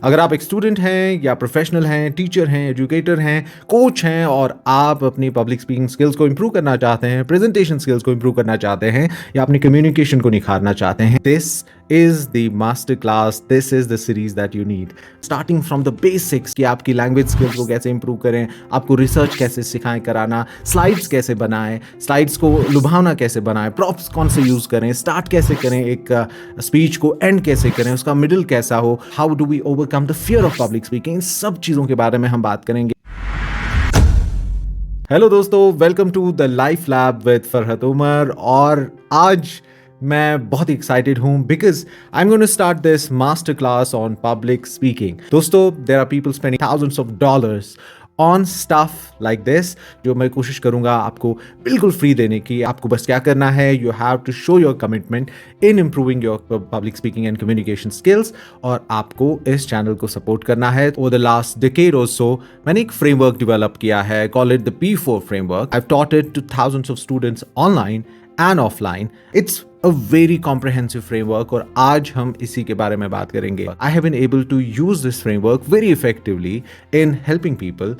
अगर आप एक स्टूडेंट हैं या प्रोफेशनल हैं, टीचर हैं, एजुकेटर हैं, कोच हैं और आप अपनी पब्लिक स्पीकिंग स्किल्स को इंप्रूव करना चाहते हैं, प्रेजेंटेशन स्किल्स को इंप्रूव करना चाहते हैं या अपनी कम्युनिकेशन को निखारना चाहते हैं, this is the master class, this is the series that you need. Starting from the basics कि आपकी लैंग्वेज स्किल्स को कैसे इंप्रूव करें, आपको रिसर्च कैसे सिखाएं कराना, स्लाइड्स कैसे बनाएं, स्लाइड्स को लुभावना कैसे बनाएं, प्रॉप्स कौन से यूज़ करें, स्टार्ट कैसे करें एक स्पीच को, एंड कैसे करें, उसका मिडिल कैसा हो, how do we overcome the fear of public speaking, इन सब चीज़ों के बारे में हम बात करेंगे। हेलो दोस्तों, welcome to the life lab with Farhat Umar. और आज मैं बहुत ही एक्साइटेड हूँ because I am going to start this master class on public speaking. दोस्तों, there are people spending thousands of dollars on stuff like this, जो मैं कोशिश करूंगा आपको बिल्कुल फ्री देने की। आपको बस क्या करना है, you have to show your commitment in improving your public speaking and communication skills, और आपको इस चैनल को सपोर्ट करना है। ओवर द लास्ट डिकेड और सो मैंने एक फ्रेमवर्क डेवलप किया है, call it the P4 framework. I have taught it two thousands of students online and offline. It's a very comprehensive framework और आज हम इसी के बारे में बात करेंगे। I have been able to use this framework very effectively in helping people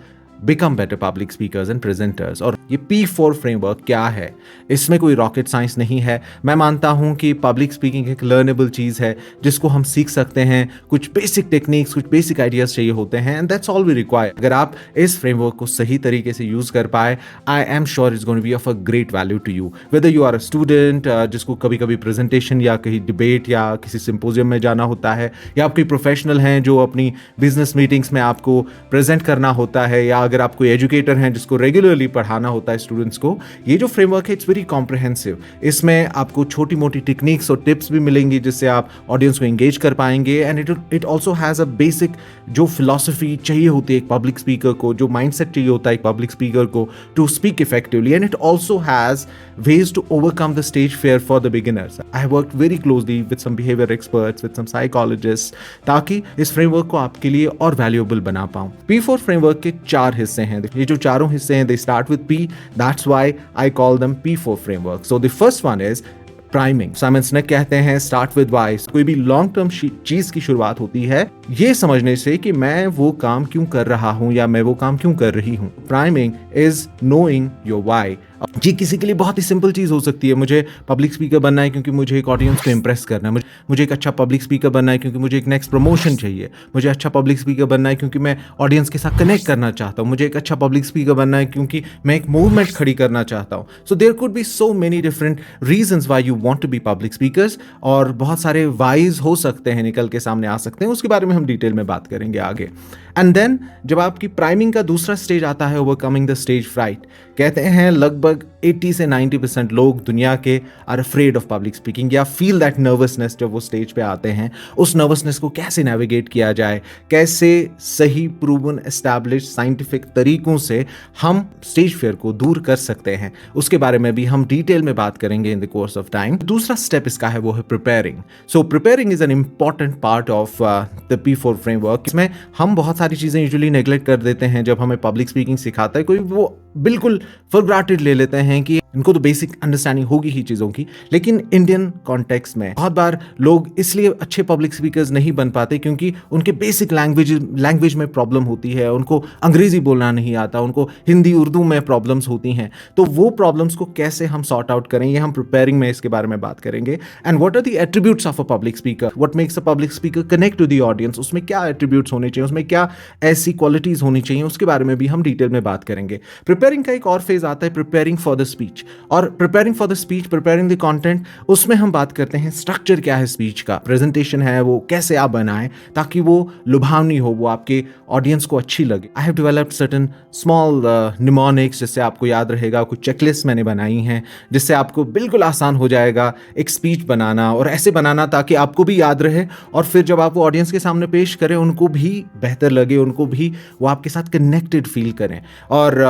become better public speakers and presenters। और ये P4 फ्रेमवर्क क्या है? इसमें कोई रॉकेट साइंस नहीं है। मैं मानता हूँ कि पब्लिक स्पीकिंग एक लर्नेबल चीज़ है जिसको हम सीख सकते हैं। कुछ बेसिक टेक्निक्स, कुछ बेसिक आइडियाज चाहिए होते हैं, and that's all we require. अगर आप इस फ्रेमवर्क को सही तरीके से यूज़ कर पाए, I am sure it's going to be of a great value to you. Whether you are a student जिसको कभी कभी प्रेजेंटेशन या कहीं डिबेट या किसी सिंपोजियम में जाना होता है, या आप कोई प्रोफेशनल हैं जो अपनी बिजनेस मीटिंग्स में आपको प्रेजेंट करना होता है, या अगर आप कोई एजुकेटर हैं जिसको रेगुलरली पढ़ाना होता है स्टूडेंट्स को, ये जो फ्रेमवर्क है इट्स वेरी कॉम्प्रिहेंसिव। इसमें आपको छोटी मोटी टेक्निक्स और टिप्स भी मिलेंगी जिससे आप ऑडियंस को एंगेज कर पाएंगे, and it also has a basic जो फिलॉसफी चाहिए होती है एक पब्लिक स्पीकर को, जो माइंडसेट चाहिए होता है एक पब्लिक स्पीकर को to speak effectively, and it also has ways to overcome the stage fear for the beginners. I have worked very closely with some behavior experts, with some psychologists, ताकि इस framework को आपके लिए और valuable बना पाऊं। P4 framework के 4 हिस्से हैं। ये जो चारों हिस्से हैं, they start with P, that's why I call them P4 framework. So the first one is priming. Simon Sinek कहते हैं स्टार्ट विद व्हाई। कोई भी लॉन्ग टर्म चीज की शुरुआत होती है ये समझने से कि मैं वो काम क्यों कर रहा हूं या मैं वो काम क्यों कर रही हूं। Priming is knowing your why. जी किसी के लिए बहुत ही सिंपल चीज हो सकती है, मुझे पब्लिक स्पीकर बनना है क्योंकि मुझे एक ऑडियंस को इंप्रेस करना है, मुझे एक अच्छा पब्लिक स्पीकर बनना है क्योंकि मुझे एक नेक्स्ट प्रमोशन चाहिए, मुझे अच्छा पब्लिक स्पीकर बनना है क्योंकि मैं ऑडियंस के साथ कनेक्ट करना चाहता हूँ, मुझे एक अच्छा पब्लिक स्पीकर बनना है क्योंकि मैं एक मूवमेंट खड़ी करना चाहता हूँ। So there could be so many different reasons why you want to be public speakers, और बहुत सारे वाइज हो सकते हैं, निकल के सामने आ सकते हैं। उसके बारे में हम डिटेल में बात करेंगे आगे। एंड देन जब आपकी प्राइमिंग का दूसरा स्टेज आता है, ओवरकमिंग द स्टेज फ्राइट। कहते हैं लगभग 80 से 90% लोग दुनिया के are afraid of public speaking या फील दैट नर्वसनेस जब वो स्टेज पे आते हैं। उस नर्वसनेस को कैसे नेविगेट किया जाए, कैसे सही प्रूवन एस्टैब्लिश साइंटिफिक तरीकों से हम स्टेज फियर को दूर कर सकते हैं, उसके बारे में भी हम डिटेल में बात करेंगे in the course of time. दूसरा स्टेप इसका है वो है preparing. So preparing is an important part of the P4 framework. इसमें हम बहुत सारी चीज़ें यूजुअली नेग्लेक्ट कर देते हैं जब हमें पब्लिक स्पीकिंग सिखाता है कोई, वो बिल्कुल फॉर ग्रांटेड ले लेते हैं कि इनको तो बेसिक अंडरस्टैंडिंग होगी ही चीज़ों की। लेकिन इंडियन कॉन्टेक्स्ट में बहुत बार लोग इसलिए अच्छे पब्लिक स्पीकर्स नहीं बन पाते क्योंकि उनके बेसिक लैंग्वेज में प्रॉब्लम होती है, उनको अंग्रेजी बोलना नहीं आता, उनको हिंदी उर्दू में प्रॉब्लम्स होती हैं। तो वो प्रॉब्लम्स को कैसे हम सॉर्ट आउट करें, ये हम प्रिपेयरिंग में इसके बारे में बात करेंगे। And what are the attributes of a public speaker, what makes a public speaker connect to the audience, उसमें क्या एट्रीब्यूट्स होने चाहिए, उसमें क्या ऐसी क्वालिटीज होनी चाहिए, उसके बारे में भी हम डिटेल में बात करेंगे। प्रिपेयरिंग का एक और फेज आता है प्रिपेयरिंग फॉर द स्पीच। और preparing for the speech, preparing the content, उसमें हम बात करते हैं स्ट्रक्चर क्या है स्पीच का, प्रेजेंटेशन है वो कैसे आप बनाएं ताकि वो लुभावनी हो, वो आपके ऑडियंस को अच्छी लगे। I have developed certain small mnemonics, जिससे आपको याद रहेगा, कुछ चेकलिस्ट मैंने बनाई हैं जिससे आपको बिल्कुल आसान हो जाएगा एक स्पीच बनाना, और ऐसे बनाना ताकि आपको भी याद रहे और फिर जब आप वो ऑडियंस के सामने पेश करें उनको भी बेहतर लगे, उनको भी वो आपके साथ कनेक्टेड फील करें। और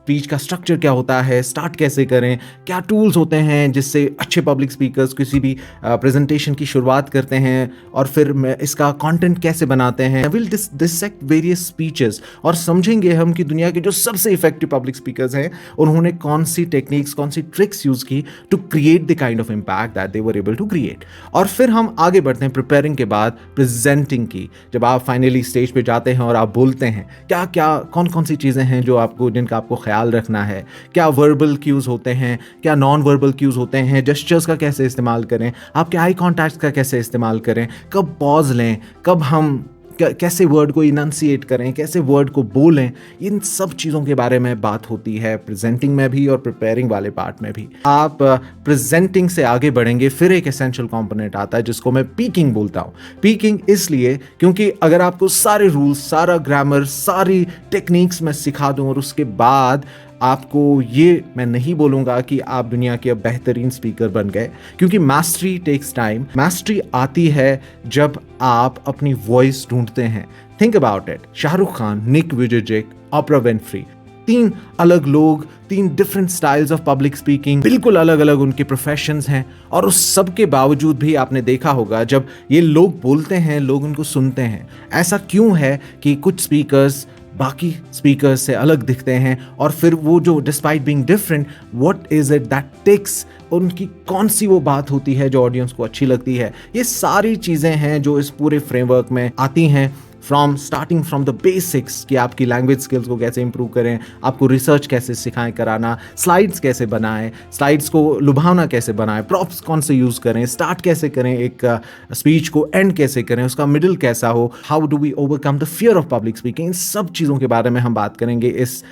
स्पीच का स्ट्रक्चर क्या होता है, स्टार्ट कैसे करें, क्या टूल्स होते हैं जिससे अच्छे पब्लिक स्पीकर्स किसी भी प्रेजेंटेशन की शुरुआत करते हैं, और फिर इसका कंटेंट कैसे बनाते हैं। विल डिसेक्ट वेरियस स्पीचेस और समझेंगे हम कि दुनिया के जो सबसे इफेक्टिव पब्लिक स्पीकर्स हैं उन्होंने कौन सी टेक्निक्स, कौन सी ट्रिक्स यूज की to create the kind of impact that they were able to create. और फिर हम आगे बढ़ते हैं प्रिपेयरिंग के बाद प्रेजेंटिंग की। जब आप फाइनली स्टेज पे जाते हैं और आप बोलते हैं, क्या क्या कौन कौन सी चीज़ें हैं जो आपको, जिनका आपको ख्याल रखना है, क्या वर्बल क्यूज़ होते हैं, क्या नॉन वर्बल क्यूज़ होते हैं, जेस्चर्स का कैसे इस्तेमाल करें, आपके आई कॉन्टैक्ट का कैसे इस्तेमाल करें, कब पॉज लें, कब हम कैसे वर्ड को इनंसिएट करें, कैसे वर्ड को बोलें, इन सब चीज़ों के बारे में बात होती है प्रेजेंटिंग में भी और प्रिपेयरिंग वाले पार्ट में भी। आप प्रेजेंटिंग से आगे बढ़ेंगे, फिर एक एसेंशियल कंपोनेंट आता है जिसको मैं पीकिंग बोलता हूँ। पीकिंग इसलिए क्योंकि अगर आपको सारे रूल्स, सारा ग्रामर, सारी टेक्निक्स मैं सिखा दूँ और उसके बाद आपको ये मैं नहीं बोलूँगा कि आप दुनिया के अब बेहतरीन स्पीकर बन गए, क्योंकि मास्टरी टेक्स टाइम। मास्टरी आती है जब आप अपनी वॉइस ढूंढते हैं। Think about it, Shahrukh Khan, Nick Vujicic, Oprah Winfrey, 3 अलग लोग, 3 different styles of public speaking, बिल्कुल अलग अलग उनके प्रोफेशंस हैं, और उस सब के बावजूद भी आपने देखा होगा जब ये लोग बोलते हैं लोग उनको सुनते हैं। ऐसा क्यों है कि कुछ स्पीकर्स बाकी स्पीकर्स से अलग दिखते हैं, और फिर वो जो despite being different, what is it that takes, उनकी कौन सी वो बात होती है जो ऑडियंस को अच्छी लगती है। ये सारी चीज़ें हैं जो इस पूरे फ्रेमवर्क में आती हैं, स्टार्टिंग फ्रॉम द बेसिक्स, कि आपकी लैंग्वेज स्किल्स को कैसे इंप्रूव करें, आपको रिसर्च कैसे सिखाएं कराना, स्लाइड्स कैसे बनाएं, स्लाइड्स को लुभावना कैसे बनाएं, प्रॉप्स कौन से यूज़ करें, स्टार्ट कैसे करें एक स्पीच को, एंड कैसे करें, उसका मिडिल कैसा हो, how do we overcome the fear of public speaking. इन सब चीज़ों के बारे में हम बात करेंगे इस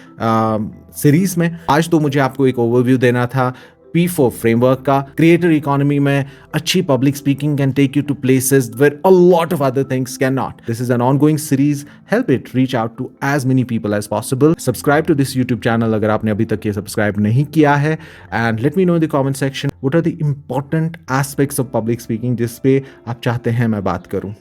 सीरीज में। आज तो मुझे आपको एक ओवरव्यू देना था P4 फ्रेमवर्क का। क्रिएटर इकोनॉमी में अच्छी public speaking can take you to places where a lot of other things can not. This is an ongoing series, help it reach out to as many people as possible. Subscribe to this YouTube channel अगर आपने अभी तक ये subscribe नहीं किया है, and let me know in the comment section what are the important aspects of public speaking जिस पे आप चाहते हैं मैं बात करूं।